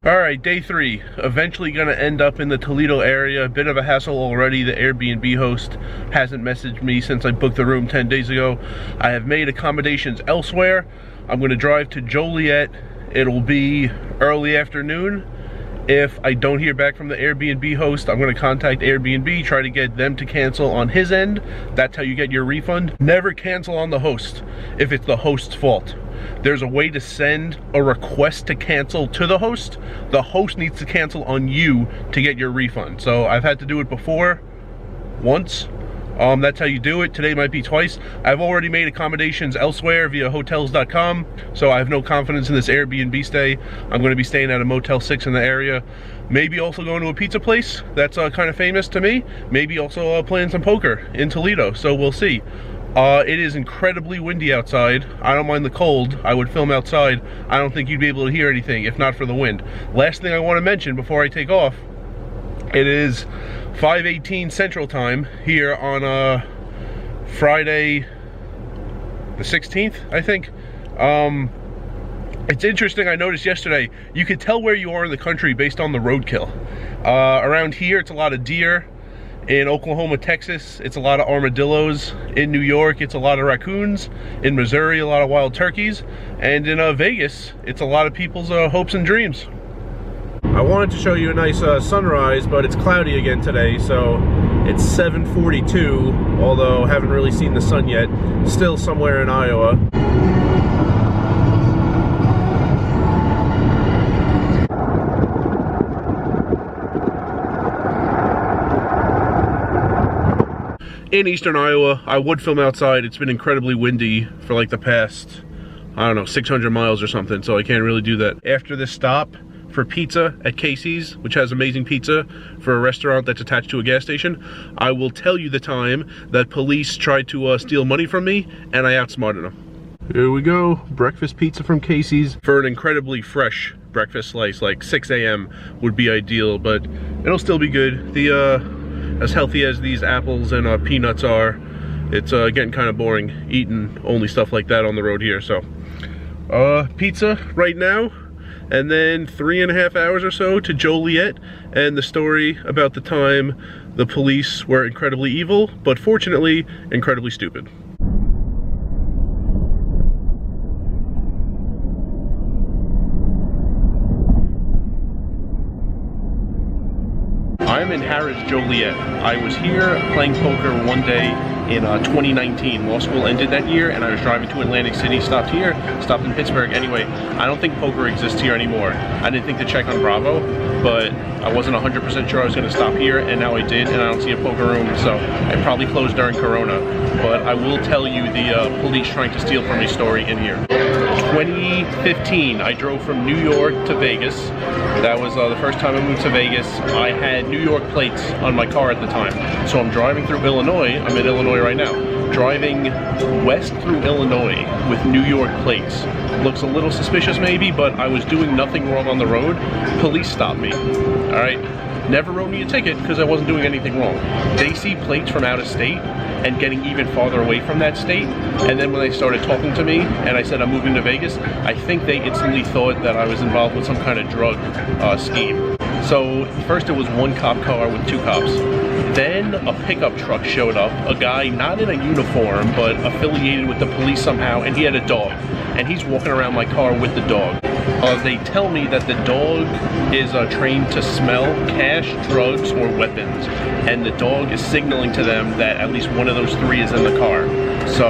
Alright, day 3. Eventually gonna end up in the Toledo area. A bit of a hassle already. The Airbnb host hasn't messaged me since I booked the room 10 days ago. I have made accommodations elsewhere. I'm gonna drive to Joliet. It'll be early afternoon. If I don't hear back from the Airbnb host, I'm gonna contact Airbnb, try to get them to cancel on his end. That's how you get your refund. Never cancel on the host if it's the host's fault. There's a way to send a request to cancel to the host. The host needs to cancel on you to get your refund. So I've had to do it before, once. That's how you do it. Today might be twice. I've already made accommodations elsewhere via hotels.com, so I have no confidence in this Airbnb stay. I'm going to be staying at a Motel 6 in the area. Maybe also going to a pizza place that's kind of famous to me. Maybe also playing some poker in Toledo, so we'll see. It is incredibly windy outside. I don't mind the cold. I would film outside. I don't think you'd be able to hear anything if not for the wind. Last thing I want to mention before I take off, it is 5:18 Central Time here on Friday the 16th, I think. It's interesting, I noticed yesterday, you could tell where you are in the country based on the roadkill. Around here, it's a lot of deer. In Oklahoma, Texas, it's a lot of armadillos. In New York, it's a lot of raccoons. In Missouri, a lot of wild turkeys. And in Vegas, it's a lot of people's hopes and dreams. I wanted to show you a nice sunrise, but it's cloudy again today, so it's 7:42, although haven't really seen the sun yet. Still somewhere in Iowa. In eastern Iowa, I would film outside. It's been incredibly windy for like the past, I don't know, 600 miles or something, so I can't really do that. After this stop for pizza at Casey's, which has amazing pizza for a restaurant that's attached to a gas station, I will tell you the time that police tried to steal money from me, and I outsmarted them. Here we go, breakfast pizza from Casey's. For an incredibly fresh breakfast slice, like 6 a.m. would be ideal, but it'll still be good. As healthy as these apples and peanuts are, it's getting kind of boring eating only stuff like that on the road here. So pizza right now, and then 3.5 hours or so to Joliet, and the story about the time the police were incredibly evil, but fortunately incredibly stupid. I'm in Harris, Joliet. I was here playing poker one day in 2019. Law school ended that year, and I was driving to Atlantic City, stopped here, stopped in Pittsburgh. Anyway, I don't think poker exists here anymore. I didn't think to check on Bravo, but I wasn't 100% sure I was going to stop here, and now I did, and I don't see a poker room, so it probably closed during Corona. But I will tell you the police trying to steal from me story in here. 2015, I drove from New York to Vegas. That was the first time I moved to Vegas. I had New York plates on my car at the time. So I'm driving through Illinois. I'm in Illinois right now. Driving west through Illinois with New York plates. Looks a little suspicious maybe, but I was doing nothing wrong on the road. Police stopped me. All right. Never wrote me a ticket because I wasn't doing anything wrong. They see plates from out of state and getting even farther away from that state, and then when they started talking to me and I said I'm moving to Vegas, I think they instantly thought that I was involved with some kind of drug scheme. So first it was one cop car with 2 cops. Then a pickup truck showed up, a guy not in a uniform but affiliated with the police somehow, and he had a dog, and he's walking around my car with the dog. They tell me that the dog is trained to smell cash, drugs, or weapons, and the dog is signaling to them that at least one of those 3 is in the car. So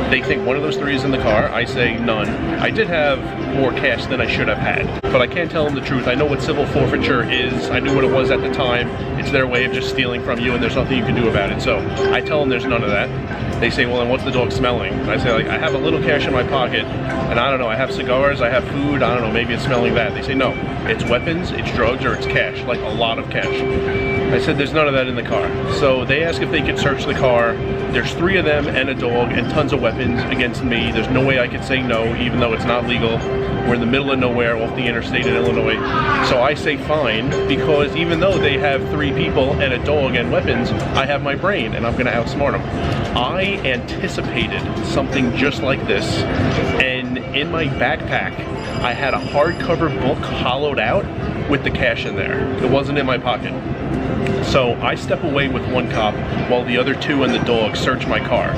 they think one of those 3 is in the car. I say none. I did have more cash than I should have had, but I can't tell them the truth. I know what civil forfeiture is. I knew what it was at the time. It's their way of just stealing from you, and there's nothing you can do about it. So I tell them there's none of that. They say, well, then what's the dog smelling? I say, like, I have a little cash in my pocket, and I don't know, I have cigars, I have food, I don't know, maybe it's smelling that. They say, no, it's weapons, it's drugs, or it's cash, like a lot of cash. I said, there's none of that in the car. So they ask if they could search the car. There's 3 of them and a dog and tons of weapons against me. There's no way I could say no, even though it's not legal. We're in the middle of nowhere off the interstate in Illinois. So I say fine, because even though they have 3 people and a dog and weapons, I have my brain and I'm gonna outsmart them. I anticipated something just like this, and in my backpack, I had a hardcover book hollowed out with the cash in there. It wasn't in my pocket. So I step away with one cop while the other two and the dog search my car.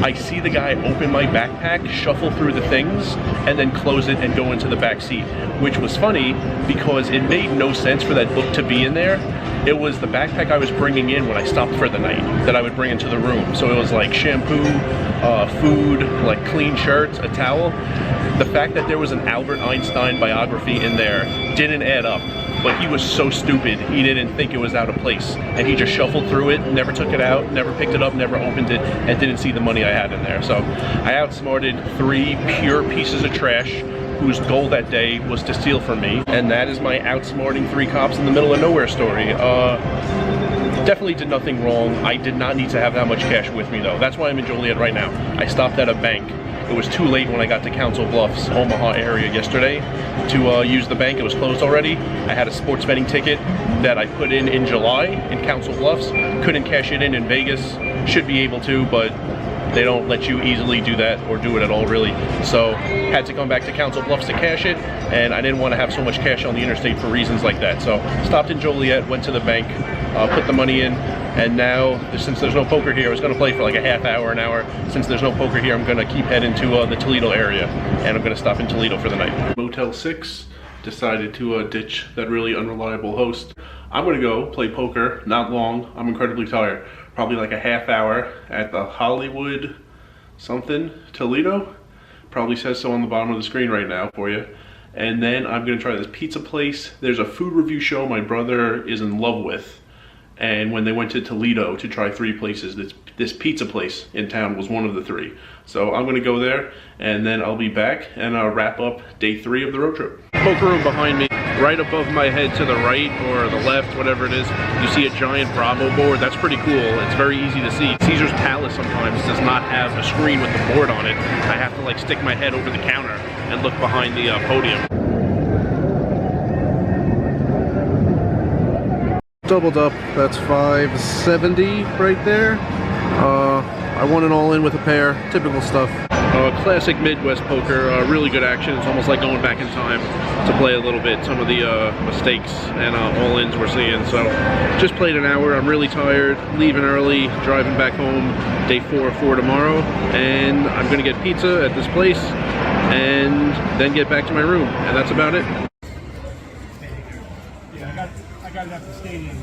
I see the guy open my backpack, shuffle through the things, and then close it and go into the back seat, which was funny because it made no sense for that book to be in there. It was the backpack I was bringing in when I stopped for the night that I would bring into the room. So it was like shampoo, food, like clean shirts, a towel. The fact that there was an Albert Einstein biography in there didn't add up. But he was so stupid, he didn't think it was out of place. And he just shuffled through it, never took it out, never picked it up, never opened it, and didn't see the money I had in there. So I outsmarted 3 pure pieces of trash whose goal that day was to steal from me. And that is my outsmarting 3 cops in the middle of nowhere story. Definitely did nothing wrong. I did not need to have that much cash with me though. That's why I'm in Joliet right now. I stopped at a bank. It was too late when I got to Council Bluffs, Omaha area yesterday to use the bank. It was closed already. I had a sports betting ticket that I put in July in Council Bluffs. Couldn't cash it in Vegas. Should be able to, but they don't let you easily do that or do it at all really. So had to come back to Council Bluffs to cash it, and I didn't want to have so much cash on the interstate for reasons like that. So stopped in Joliet, went to the bank, put the money in, and now since there's no poker here, I was going to play for like a half hour, an hour. Since there's no poker here, I'm going to keep heading to the Toledo area, and I'm going to stop in Toledo for the night. Motel 6 decided to ditch that really unreliable host. I'm going to go play poker, not long. I'm incredibly tired. Probably like a half hour at the Hollywood something, Toledo. Probably says so on the bottom of the screen right now for you. And then I'm gonna try this pizza place. There's a food review show my brother is in love with. And when they went to Toledo to try 3 places, this pizza place in town was one of the 3. So I'm gonna go there, and then I'll be back and I'll wrap up day 3 of the road trip. Poker room behind me, right above my head to the right or the left, whatever it is, you see a giant Bravo board. That's pretty cool. It's very easy to see. Caesar's Palace sometimes does not have a screen with the board on it. I have to like stick my head over the counter and look behind the podium. Doubled up, that's $570 right there. I won an all-in with a pair, typical stuff. Classic Midwest poker, really good action. It's almost like going back in time to play a little bit some of the mistakes and all-ins we're seeing. So just played an hour. I'm really tired, leaving early, driving back home, day 4 for tomorrow, and I'm gonna get pizza at this place and then get back to my room, and that's about it. Yeah, I got it at the stadium.